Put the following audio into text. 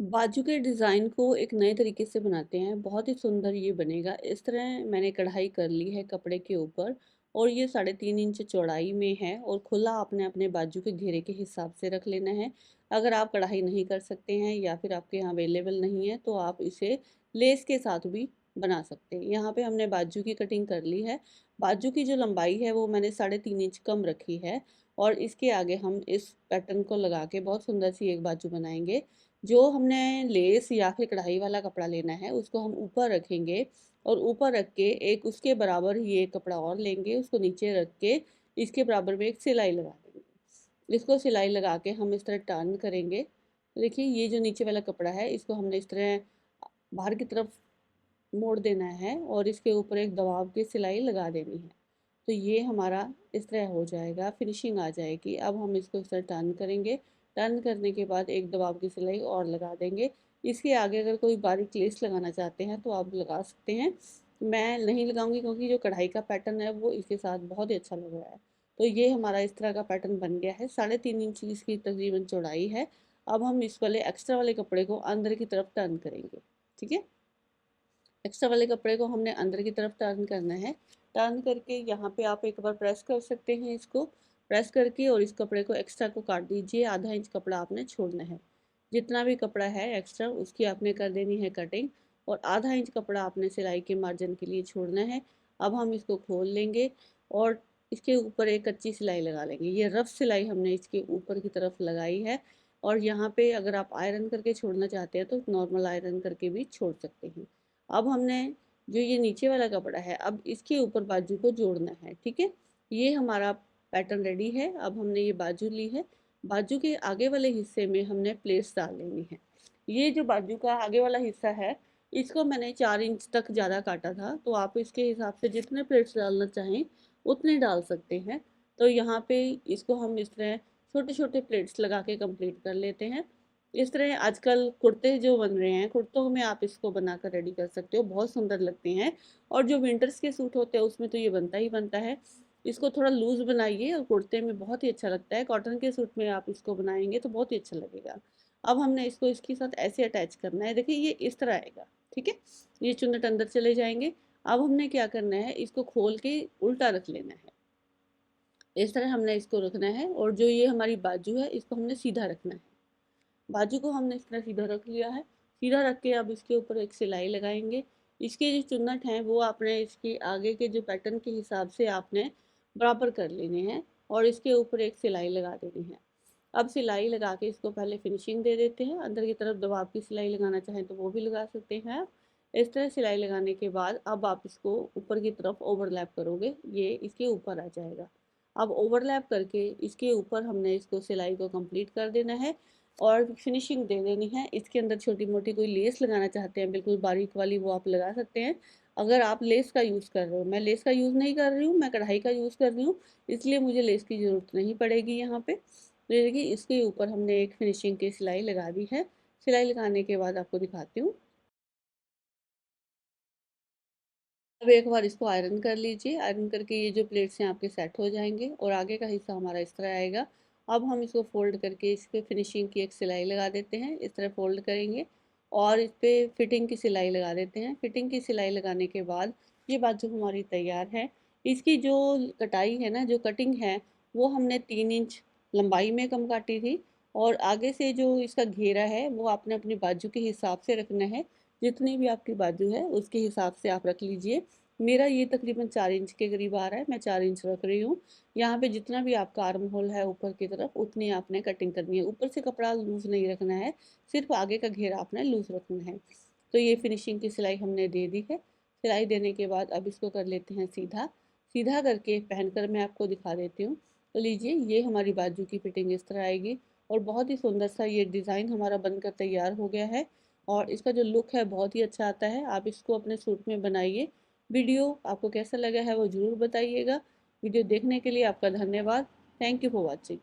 बाजू के डिज़ाइन को एक नए तरीके से बनाते हैं, बहुत ही सुंदर ये बनेगा। इस तरह मैंने कढ़ाई कर ली है कपड़े के ऊपर और ये 3.5 इंच चौड़ाई में है और खुला आपने अपने बाजू के घेरे के हिसाब से रख लेना है। अगर आप कढ़ाई नहीं कर सकते हैं या फिर आपके यहाँ अवेलेबल नहीं है तो आप इसे लेस के साथ भी बना सकते हैं। यहाँ पे हमने बाजू की कटिंग कर ली है। बाजू की जो लंबाई है वो मैंने 3.5 इंच कम रखी है और इसके आगे हम इस पैटर्न को लगा के बहुत सुंदर सी एक बाजू बनाएंगे। जो हमने लेस या फिर कढ़ाई वाला कपड़ा लेना है उसको हम ऊपर रखेंगे और ऊपर रख के एक उसके बराबर ही एक कपड़ा और लेंगे, उसको नीचे रख के इसके बराबर में एक सिलाई लगा देंगे। इसको सिलाई लगा के हम इस तरह टर्न करेंगे। तो देखिए ये जो नीचे वाला कपड़ा है इसको हमने इस तरह बाहर की तरफ मोड़ देना है और इसके ऊपर एक दबाव की सिलाई लगा देनी है। तो ये हमारा इस तरह हो जाएगा, फिनिशिंग आ जाएगी। अब हम इसको इस तरह टर्न करेंगे। टर्न करने के बाद एक दबाव की सिलाई और लगा देंगे। इसके आगे अगर कोई बारीक लेस लगाना चाहते हैं तो आप लगा सकते हैं। मैं नहीं लगाऊंगी क्योंकि जो कढ़ाई का पैटर्न है वो इसके साथ बहुत ही अच्छा लग रहा है। तो ये हमारा इस तरह का पैटर्न बन गया है। 3.5 इंच इसकी तकरीबन चौड़ाई है। अब हम इस वाले एक्स्ट्रा वाले कपड़े को अंदर की तरफ टर्न करेंगे। ठीक है, एक्स्ट्रा वाले कपड़े को हमने अंदर की तरफ टर्न करना है। टर्न करके यहाँ पे आप एक बार प्रेस कर सकते हैं, इसको प्रेस करके और इस कपड़े को एक्स्ट्रा को काट दीजिए। आधा इंच कपड़ा आपने छोड़ना है। जितना भी कपड़ा है एक्स्ट्रा उसकी आपने कर देनी है कटिंग और आधा इंच कपड़ा आपने सिलाई के मार्जिन के लिए छोड़ना है। अब हम इसको खोल लेंगे और इसके ऊपर एक कच्ची सिलाई लगा लेंगे। ये रफ सिलाई हमने इसके ऊपर की तरफ लगाई है और यहाँ पे अगर आप आयरन करके छोड़ना चाहते हैं तो नॉर्मल आयरन करके भी छोड़ सकते हैं। अब हमने जो ये नीचे वाला कपड़ा है अब इसके ऊपर बाजू को जोड़ना है। ठीक है, ये हमारा पैटर्न रेडी है। अब हमने ये बाजू ली है। बाजू के आगे वाले हिस्से में हमने प्लेट्स डाल लेनी है। ये जो बाजू का आगे वाला हिस्सा है इसको मैंने 4 इंच तक ज़्यादा काटा था, तो आप इसके हिसाब से जितने प्लेट्स डालना चाहें उतने डाल सकते हैं। तो यहाँ पे इसको हम इस तरह छोटे छोटे प्लेट्स लगा के कंप्लीट कर लेते हैं। इस तरह आजकल कुर्ते जो बन रहे हैं, कुर्तों में आप इसको बनाकर रेडी कर सकते हो, बहुत सुंदर लगते हैं। और जो विंटर्स के सूट होते हैं उसमें तो ये बनता ही बनता है। इसको थोड़ा लूज बनाइए और कुर्ते में बहुत ही अच्छा लगता है। कॉटन के सूट में आप इसको बनाएंगे तो बहुत ही अच्छा लगेगा। अब हमने इसको इसके साथ ऐसे अटैच करना है। देखिए ये इस तरह आएगा। ठीक है, ये चुन्नट अंदर चले जाएंगे। अब हमने क्या करना है, इसको खोल के उल्टा रख लेना है। इस तरह हमने इसको रखना है और जो ये हमारी बाजू है इसको हमने सीधा रखना है। बाजू को हमने इस तरह सीधा रख लिया है। सीधा रख के अब इसके ऊपर एक सिलाई लगाएंगे। इसके जो चुन्नट हैं वो आपने इसके आगे के जो पैटर्न के हिसाब से आपने बराबर कर लेने हैं और इसके ऊपर एक सिलाई लगा देनी है। अब सिलाई लगा के इसको पहले फिनिशिंग दे देते हैं। अंदर की तरफ दबाव की सिलाई लगाना चाहें तो वो भी लगा सकते हैं आप। इस तरह सिलाई लगाने के बाद अब आप इसको ऊपर की तरफ ओवरलैप करोगे, ये इसके ऊपर आ जाएगा। अब ओवरलैप करके इसके ऊपर हमने इसको सिलाई को कंप्लीट कर देना है और फिनिशिंग दे देनी है। इसके अंदर छोटी मोटी कोई लेस लगाना चाहते हैं बिल्कुल बारीक वाली, वो आप लगा सकते हैं। अगर आप लेस का यूज़ कर रहे हो, मैं लेस का यूज़ नहीं कर रही हूँ, मैं कढ़ाई का यूज़ कर रही हूँ, इसलिए मुझे लेस की ज़रूरत नहीं पड़ेगी यहाँ पे। तो ये देखिए इसके ऊपर हमने एक फिनिशिंग की सिलाई लगा दी है। सिलाई लगाने के बाद आपको दिखाती हूँ। अब एक बार इसको आयरन कर लीजिए। आयरन करके ये जो प्लेट्स हैं आपके सेट हो जाएंगे और आगे का हिस्सा हमारा इस तरह आएगा। अब हम इसको फोल्ड करके इसके फिनिशिंग की एक सिलाई लगा देते हैं। इस तरह फोल्ड करेंगे और इस पर फिटिंग की सिलाई लगा देते हैं। फिटिंग की सिलाई लगाने के बाद ये बाजू हमारी तैयार है। इसकी जो कटाई है ना, जो कटिंग है, वो हमने 3 इंच लंबाई में कम काटी थी और आगे से जो इसका घेरा है वो आपने अपनी बाजू के हिसाब से रखना है। जितनी भी आपकी बाजू है उसके हिसाब से आप रख लीजिए। मेरा ये तकरीबन 4 इंच के करीब आ रहा है, मैं 4 इंच रख रही हूँ। यहाँ पे जितना भी आपका आर्म होल है ऊपर की तरफ उतनी आपने कटिंग करनी है। ऊपर से कपड़ा लूज नहीं रखना है, सिर्फ आगे का घेरा आपने लूज रखना है। तो ये फिनिशिंग की सिलाई हमने दे दी है। सिलाई देने के बाद अब इसको कर लेते हैं सीधा। सीधा करके पहनकर मैं आपको दिखा देती हूँ। तो लीजिए ये हमारी बाजू की फिटिंग इस तरह आएगी और बहुत ही सुंदर सा ये डिज़ाइन हमारा बनकर तैयार हो गया है और इसका जो लुक है बहुत ही अच्छा आता है। आप इसको अपने सूट में बनाइए। वीडियो आपको कैसा लगा है वो ज़रूर बताइएगा। वीडियो देखने के लिए आपका धन्यवाद। Thank you for watching.